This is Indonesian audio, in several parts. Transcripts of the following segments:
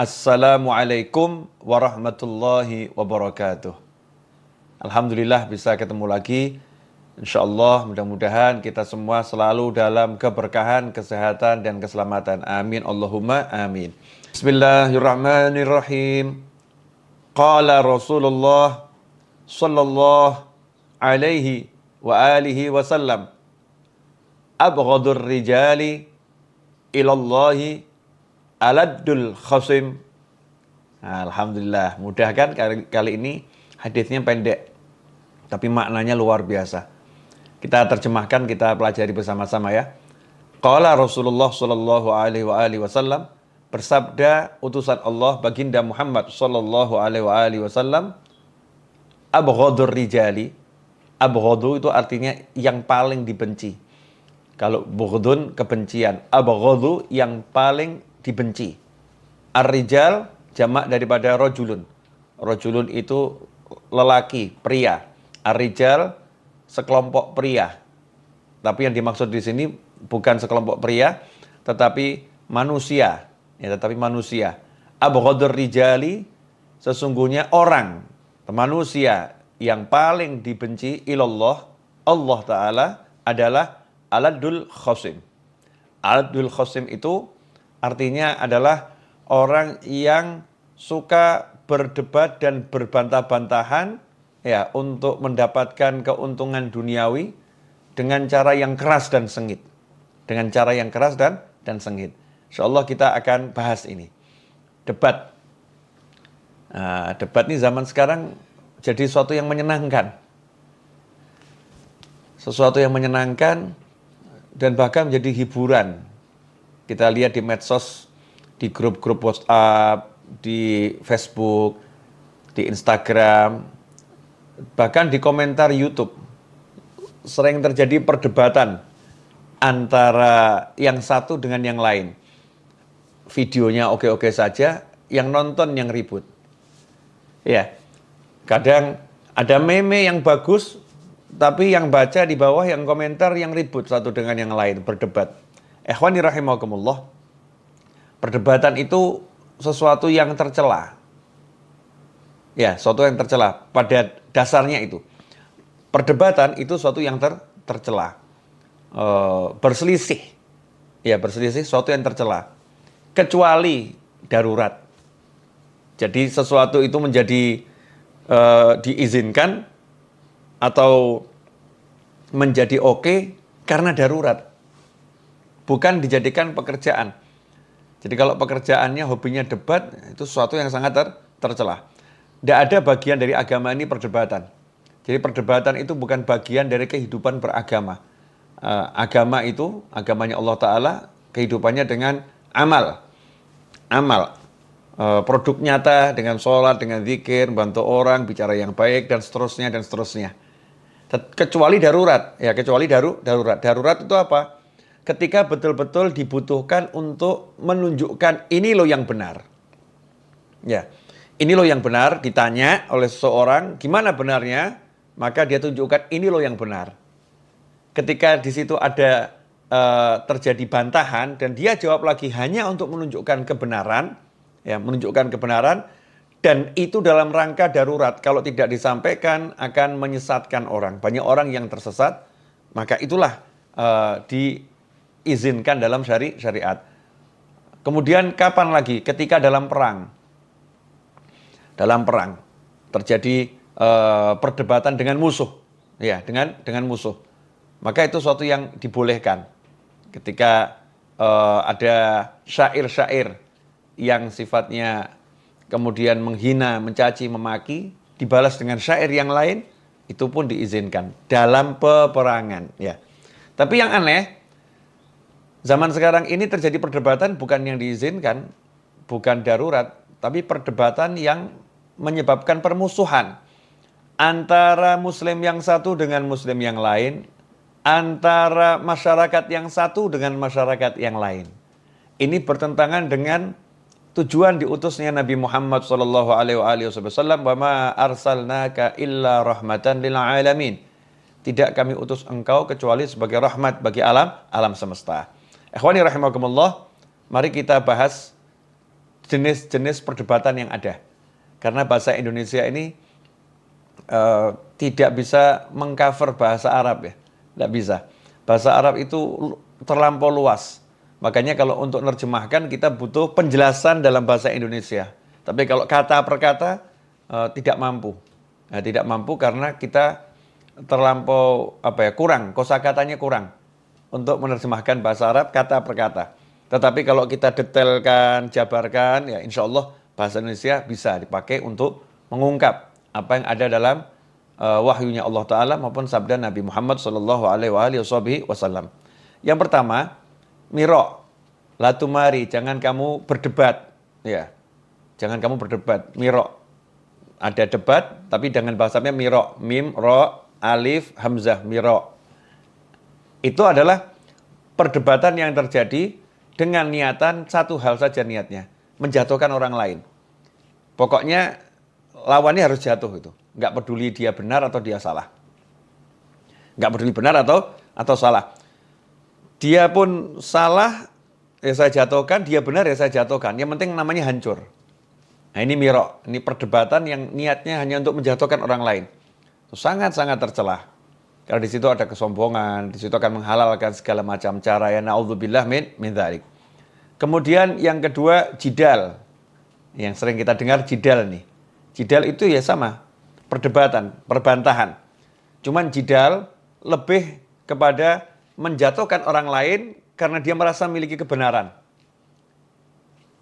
Assalamualaikum warahmatullahi wabarakatuh. Alhamdulillah bisa ketemu lagi. Insyaallah mudah-mudahan kita semua selalu dalam keberkahan, kesehatan dan keselamatan. Amin Allahumma amin. Bismillahirrahmanirrahim. Qala Rasulullah sallallahu alaihi wa alihi wasallam, abghadur rijali ilallahi aladul khasim. Alhamdulillah, mudah kan kali ini hadisnya pendek tapi maknanya luar biasa. Kita terjemahkan, kita pelajari bersama-sama ya. Qala Rasulullah sallallahu alaihi wasallam, bersabda utusan Allah baginda Muhammad sallallahu alaihi wasallam, abghadur rijali. Abghadu itu artinya yang paling dibenci. Kalau bughdun kebencian, abghadu yang paling dibenci. Ar-rijal jamak daripada rajulun. Rajulun itu lelaki, pria. Ar-rijal sekelompok pria. Tapi yang dimaksud di sini bukan sekelompok pria, tetapi manusia. Ya, tetapi manusia. Abghadur rijali, sesungguhnya orang, manusia yang paling dibenci ilallah, Allah Ta'ala adalah aladul khasim. Aladul khasim itu artinya adalah orang yang suka berdebat dan berbantah-bantahan ya untuk mendapatkan keuntungan duniawi dengan cara yang keras dan sengit. Dengan cara yang keras dan sengit. Insyaallah kita akan bahas ini. Debat. Debat ini zaman sekarang jadi sesuatu yang menyenangkan. Sesuatu yang menyenangkan dan bahkan menjadi hiburan. Kita lihat di medsos, di grup-grup WhatsApp, di Facebook, di Instagram, bahkan di komentar YouTube. Sering terjadi perdebatan antara yang satu dengan yang lain. Videonya oke-oke saja, yang nonton yang ribut. Ya, kadang ada meme yang bagus, tapi yang baca di bawah, yang komentar yang ribut satu dengan yang lain, berdebat. Ikhwani rahimakumullah, perdebatan itu sesuatu yang tercela. Ya, sesuatu yang tercela. Pada dasarnya itu. Perdebatan itu sesuatu yang tercela. Berselisih. Ya, berselisih sesuatu yang tercela. Kecuali darurat. Jadi sesuatu itu menjadi diizinkan atau menjadi oke karena darurat. Bukan dijadikan pekerjaan. Jadi kalau pekerjaannya, hobinya debat, itu sesuatu yang sangat tercela. Tidak ada bagian dari agama ini perdebatan. Jadi perdebatan itu bukan bagian dari kehidupan beragama. Agama itu, agamanya Allah Ta'ala, kehidupannya dengan amal. Amal. Produk nyata dengan sholat, dengan zikir, bantu orang, bicara yang baik, dan seterusnya, dan seterusnya. Kecuali darurat. Ya, kecuali darurat. Darurat itu apa? Ketika betul-betul dibutuhkan untuk menunjukkan ini loh yang benar. Ya, ini loh yang benar, ditanya oleh seseorang, gimana benarnya? Maka dia tunjukkan ini loh yang benar. Ketika di situ ada terjadi bantahan dan dia jawab lagi hanya untuk menunjukkan kebenaran, ya, menunjukkan kebenaran, dan itu dalam rangka darurat. Kalau tidak disampaikan akan menyesatkan orang. Banyak orang yang tersesat, maka itulah diizinkan dalam syariat. Kemudian kapan lagi? Ketika dalam perang. Dalam perang terjadi perdebatan dengan musuh. Ya, dengan musuh. Maka itu sesuatu yang dibolehkan. Ketika ada syair-syair yang sifatnya kemudian menghina, mencaci, memaki, dibalas dengan syair yang lain, itu pun diizinkan dalam peperangan. Ya. Tapi yang aneh, zaman sekarang ini terjadi perdebatan bukan yang diizinkan, bukan darurat, tapi perdebatan yang menyebabkan permusuhan antara muslim yang satu dengan muslim yang lain, antara masyarakat yang satu dengan masyarakat yang lain. Ini bertentangan dengan tujuan diutusnya Nabi Muhammad sallallahu alaihi wasallam, "Wa ma arsalnaka illa rahmatan lil alamin." Tidak kami utus engkau kecuali sebagai rahmat bagi alam semesta. Ikhwani rahimakumullah, mari kita bahas jenis-jenis perdebatan yang ada. Karena bahasa Indonesia ini tidak bisa mengcover bahasa Arab ya. Tidak bisa. Bahasa Arab itu terlampau luas. Makanya kalau untuk menerjemahkan kita butuh penjelasan dalam bahasa Indonesia. Tapi kalau kata per kata tidak mampu. Nah, tidak mampu karena kita terlampau kurang, kosakatanya kurang untuk menerjemahkan bahasa Arab kata per kata. Tetapi kalau kita detailkan, jabarkan, ya insya Allah bahasa Indonesia bisa dipakai untuk mengungkap apa yang ada dalam wahyunya Allah Ta'ala maupun sabda Nabi Muhammad SAW. Yang pertama, miro, latumari, jangan kamu berdebat. Ya, jangan kamu berdebat, miro. Ada debat, tapi dengan bahasanya miro, mim, ro, alif, hamzah, miro. Itu adalah perdebatan yang terjadi dengan niatan satu hal saja niatnya, menjatuhkan orang lain. Pokoknya lawannya harus jatuh itu. Nggak peduli dia benar atau dia salah. Nggak peduli benar atau salah. Dia pun salah, ya saya jatuhkan, dia benar ya saya jatuhkan. Yang penting namanya hancur. Nah ini miro, ini perdebatan yang niatnya hanya untuk menjatuhkan orang lain. Itu sangat-sangat tercela. Karena di situ ada kesombongan, di situ akan menghalalkan segala macam cara ya naudzubillah min dzalik. Kemudian yang kedua jidal. Yang sering kita dengar jidal nih. Jidal itu ya sama, perdebatan, perbantahan. Cuman jidal lebih kepada menjatuhkan orang lain karena dia merasa memiliki kebenaran.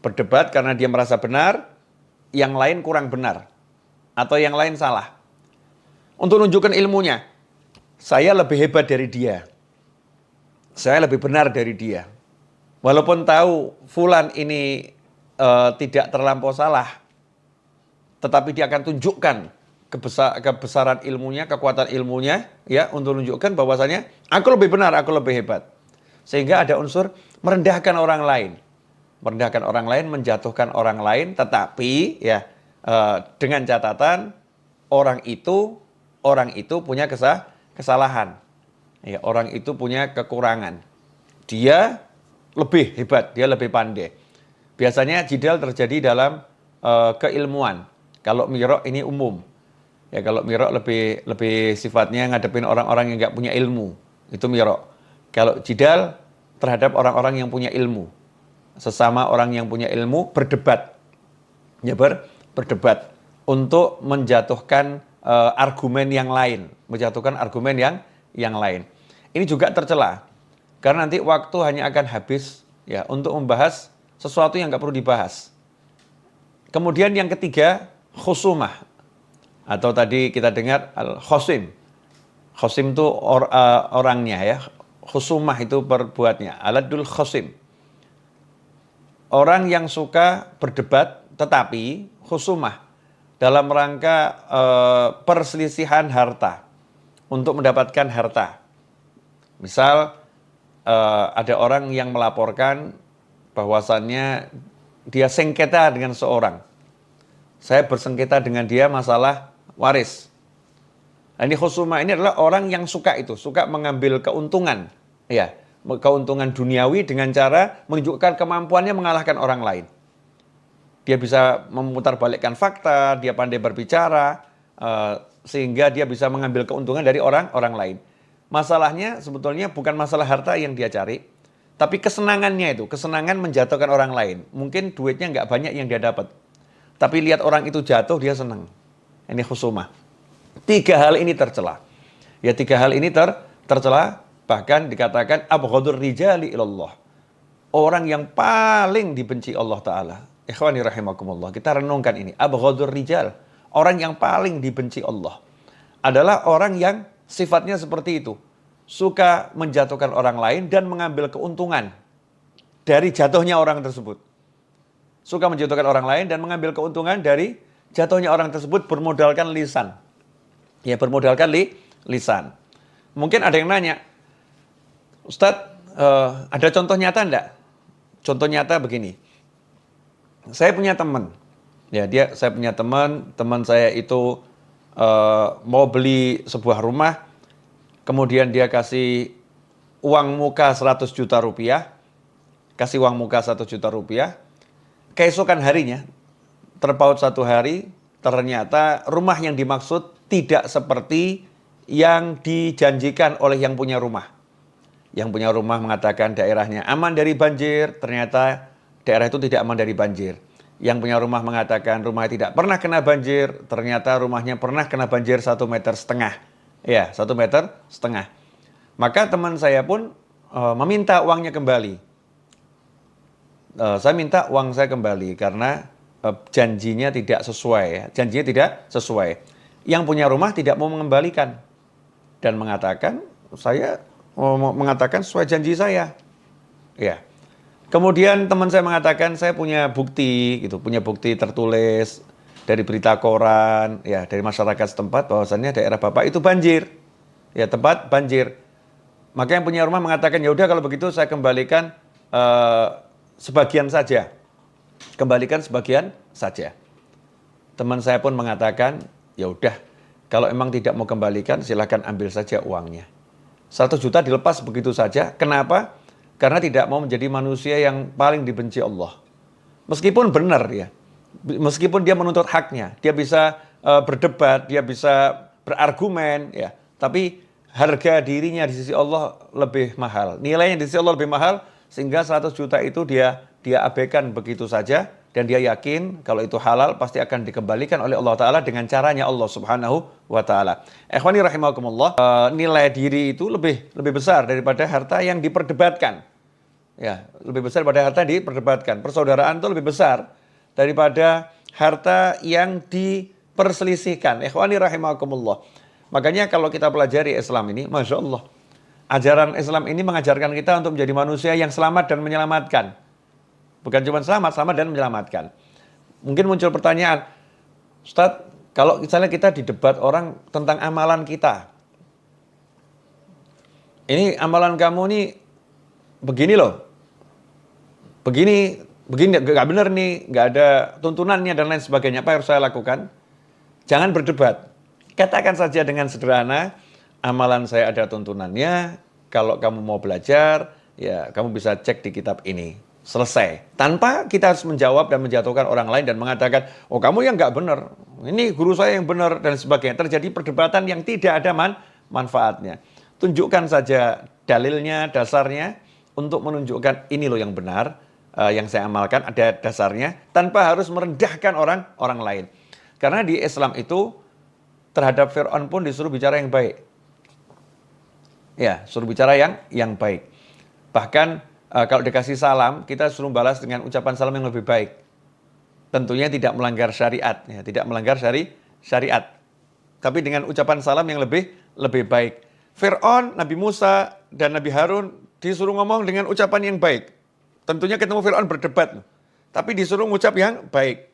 Berdebat karena dia merasa benar, yang lain kurang benar. Atau yang lain salah. Untuk menunjukkan ilmunya, saya lebih hebat dari dia. Saya lebih benar dari dia. Walaupun tahu fulan ini tidak terlampau salah, tetapi dia akan tunjukkan kebesaran ilmunya, kekuatan ilmunya, ya untuk menunjukkan bahwasanya aku lebih benar, aku lebih hebat. Sehingga ada unsur merendahkan orang lain. Merendahkan orang lain, menjatuhkan orang lain, tetapi ya dengan catatan orang itu punya kesalahan. Ya, orang itu punya kekurangan. Dia lebih hebat, dia lebih pandai. Biasanya jidal terjadi dalam keilmuan. Kalau mirok ini umum. Ya kalau mirok lebih sifatnya ngadepin orang-orang yang nggak punya ilmu. Itu mirok. Kalau jidal terhadap orang-orang yang punya ilmu. Sesama orang yang punya ilmu berdebat. Ya berdebat untuk menjatuhkan argumen yang lain, menjatuhkan argumen yang lain. Ini juga tercela. Karena nanti waktu hanya akan habis ya untuk membahas sesuatu yang nggak perlu dibahas. Kemudian yang ketiga, khusumah. Atau tadi kita dengar al-khosim. Khosim itu orangnya ya. Khusumah itu berbuatnya. Aladul khosim. Orang yang suka berdebat tetapi khusumah dalam rangka perselisihan harta untuk mendapatkan harta. Misal ada orang yang melaporkan bahwasannya dia sengketa dengan seorang. Saya bersengketa dengan dia masalah waris. Nah, ini khusumah ini adalah orang yang suka itu, suka mengambil keuntungan, ya, keuntungan duniawi dengan cara menunjukkan kemampuannya mengalahkan orang lain. Dia bisa memutarbalikkan fakta, dia pandai berbicara, sehingga dia bisa mengambil keuntungan dari orang lain. Masalahnya sebetulnya bukan masalah harta yang dia cari, tapi kesenangannya itu, kesenangan menjatuhkan orang lain. Mungkin duitnya nggak banyak yang dia dapat, tapi lihat orang itu jatuh, dia senang. Ini khusumah. 3 hal ini tercela. Ya 3 hal ini tercela, bahkan dikatakan abghadur rijali ilallah. Orang yang paling dibenci Allah Ta'ala. Ikhwani rahimakumullah. Kita renungkan ini. Abghadur rijal. Orang yang paling dibenci Allah adalah orang yang sifatnya seperti itu. Suka menjatuhkan orang lain dan mengambil keuntungan dari jatuhnya orang tersebut. Suka menjatuhkan orang lain dan mengambil keuntungan dari jatuhnya orang tersebut bermodalkan lisan. Ya, bermodalkan lisan. Mungkin ada yang nanya, Ustadz, ada contoh nyata enggak? Contoh nyata begini. Saya punya teman. Ya, saya punya teman saya itu mau beli sebuah rumah, kemudian dia kasih uang muka 100 juta rupiah, kasih uang muka 1 juta rupiah, keesokan harinya, terpaut satu hari, ternyata rumah yang dimaksud tidak seperti yang dijanjikan oleh yang punya rumah. Yang punya rumah mengatakan daerahnya aman dari banjir, ternyata daerah itu tidak aman dari banjir. Yang punya rumah mengatakan rumahnya tidak pernah kena banjir, ternyata rumahnya pernah kena banjir 1,5 meter. Ya, 1,5 meter. Maka teman saya pun meminta uangnya kembali. Saya minta uang saya kembali karena janjinya tidak sesuai. Ya. Janjinya tidak sesuai. Yang punya rumah tidak mau mengembalikan dan mengatakan saya mengatakan sesuai janji saya. Ya. Kemudian teman saya mengatakan saya punya bukti gitu, punya bukti tertulis dari berita koran, ya, dari masyarakat setempat bahwasannya daerah Bapak itu banjir. Ya, tempat banjir. Maka yang punya rumah mengatakan ya udah kalau begitu saya kembalikan sebagian saja. Kembalikan sebagian saja. Teman saya pun mengatakan, ya udah, kalau emang tidak mau kembalikan silakan ambil saja uangnya. 100 juta dilepas begitu saja. Kenapa? Karena tidak mau menjadi manusia yang paling dibenci Allah. Meskipun benar ya, meskipun dia menuntut haknya, dia bisa berdebat, dia bisa berargumen, ya. Tapi harga dirinya di sisi Allah lebih mahal. Nilainya di sisi Allah lebih mahal, sehingga 100 juta itu dia abaikan begitu saja. Dan dia yakin kalau itu halal pasti akan dikembalikan oleh Allah Ta'ala dengan caranya Allah Subhanahu wa Ta'ala. Ikhwani rahimakumullah, nilai diri itu lebih besar daripada harta yang diperdebatkan. Ya, lebih besar daripada harta yang diperdebatkan. Persaudaraan itu lebih besar daripada harta yang diperselisihkan. Ikhwani rahimakumullah. Makanya kalau kita pelajari Islam ini, Masya Allah, ajaran Islam ini mengajarkan kita untuk menjadi manusia yang selamat dan menyelamatkan. Bukan cuma selamat dan menyelamatkan. Mungkin muncul pertanyaan, Ustadz, kalau misalnya kita didebat orang tentang amalan kita. Ini amalan kamu nih begini loh. Begini gak benar nih, gak ada tuntunannya dan lain sebagainya. Apa yang harus saya lakukan? Jangan berdebat. Katakan saja dengan sederhana, amalan saya ada tuntunannya. Kalau kamu mau belajar, ya kamu bisa cek di kitab ini. Selesai. Tanpa kita harus menjawab dan menjatuhkan orang lain dan mengatakan, oh kamu yang nggak benar, ini guru saya yang benar dan sebagainya. Terjadi perdebatan yang tidak ada manfaatnya. Tunjukkan saja dalilnya, dasarnya, untuk menunjukkan ini loh yang benar, yang saya amalkan ada dasarnya, tanpa harus merendahkan orang lain. Karena di Islam itu terhadap Fir'aun pun disuruh bicara yang baik. Ya, suruh bicara yang baik. Bahkan kalau dikasih salam, kita suruh balas dengan ucapan salam yang lebih baik. Tentunya tidak melanggar syariat, ya, tidak melanggar syariat. Tapi dengan ucapan salam yang lebih baik. Fir'aun, Nabi Musa, dan Nabi Harun disuruh ngomong dengan ucapan yang baik. Tentunya ketemu Fir'aun berdebat, tapi disuruh ngucap yang baik.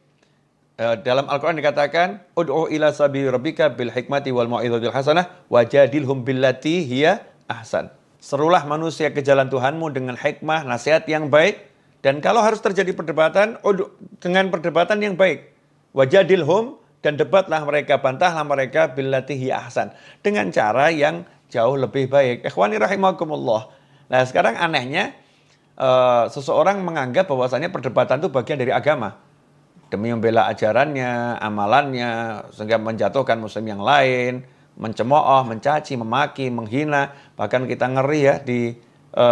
Dalam Al-Quran dikatakan, Ud'u ila sabili rabbika bil hikmati wal mau'izatil hasanah wajadilhum billati hiya ahsan. Serulah manusia ke jalan Tuhanmu dengan hikmah, nasihat yang baik. Dan kalau harus terjadi perdebatan, dengan perdebatan yang baik. Wajadilhum, dan debatlah mereka, bantahlah mereka billati hiya ahsan. Dengan cara yang jauh lebih baik. Ikhwani rahimakumullah. Nah sekarang anehnya, seseorang menganggap bahwasannya perdebatan itu bagian dari agama. Demi membela ajarannya, amalannya, sehingga menjatuhkan muslim yang lain, mencemooh, mencaci, memaki, menghina. Bahkan kita ngeri ya di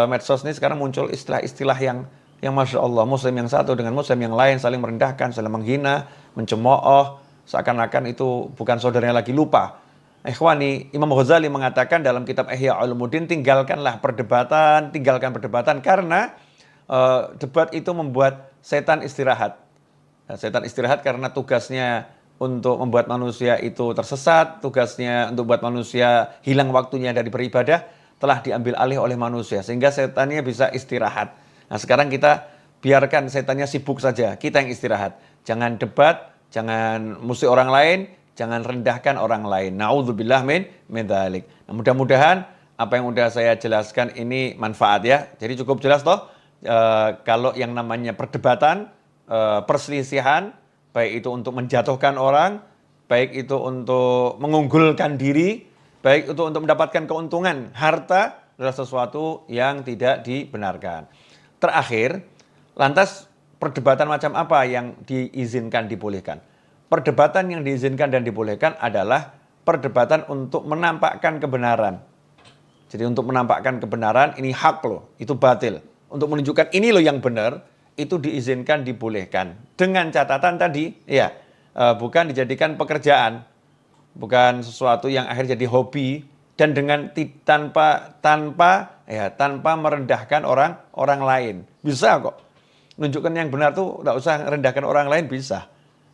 medsos ini sekarang muncul istilah-istilah yang Masya Allah, muslim yang satu dengan muslim yang lain saling merendahkan, saling menghina, mencemooh, seakan-akan itu bukan saudaranya lagi. Lupa. Ikhwani, Imam Ghazali mengatakan dalam kitab Ihya Ulumuddin, tinggalkan perdebatan karena debat itu membuat setan istirahat. Setan istirahat karena tugasnya untuk membuat manusia itu tersesat, tugasnya untuk membuat manusia hilang waktunya dari beribadah, telah diambil alih oleh manusia, sehingga setannya bisa istirahat. Nah sekarang kita biarkan setannya sibuk saja, kita yang istirahat. Jangan debat, jangan musuh orang lain, jangan rendahkan orang lain. Na'udzubillah min dzalik. Nah, mudah-mudahan apa yang sudah saya jelaskan ini manfaat ya. Jadi cukup jelas toh, kalau yang namanya perdebatan, perselisihan, baik itu untuk menjatuhkan orang, baik itu untuk mengunggulkan diri, baik itu untuk mendapatkan keuntungan, harta adalah sesuatu yang tidak dibenarkan. Terakhir, lantas perdebatan macam apa yang diizinkan, dibolehkan? Perdebatan yang diizinkan dan dibolehkan adalah perdebatan untuk menampakkan kebenaran. Jadi untuk menampakkan kebenaran, ini hak loh, itu batil. Untuk menunjukkan ini loh yang benar, itu diizinkan, dibolehkan. Dengan catatan tadi, ya, bukan dijadikan pekerjaan, bukan sesuatu yang akhirnya jadi hobi, dan dengan tanpa merendahkan orang lain. Bisa kok. Menunjukkan yang benar tuh nggak usah merendahkan orang lain, bisa.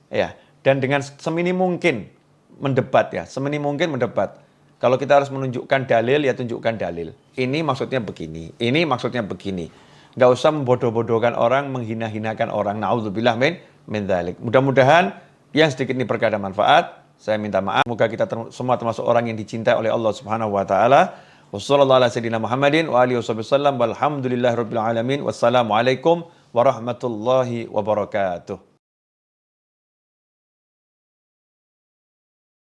Ya, dan dengan seminim mungkin mendebat ya, seminim mungkin mendebat. Kalau kita harus menunjukkan dalil, ya tunjukkan dalil. Ini maksudnya begini, ini maksudnya begini. Nggak usah membodoh-bodohkan orang, menghina-hinakan orang. Na'udzubillah min dzalik. Mudah-mudahan yang sedikit ini berkah dan manfaat. Saya minta maaf. Semoga kita semua termasuk orang yang dicintai oleh Allah Subhanahu wa taala. Wassallallahu ala sayyidina Muhammadin wa alihi wasallam. Walhamdulillahirabbil alamin. Wassalamualaikum warahmatullahi wabarakatuh.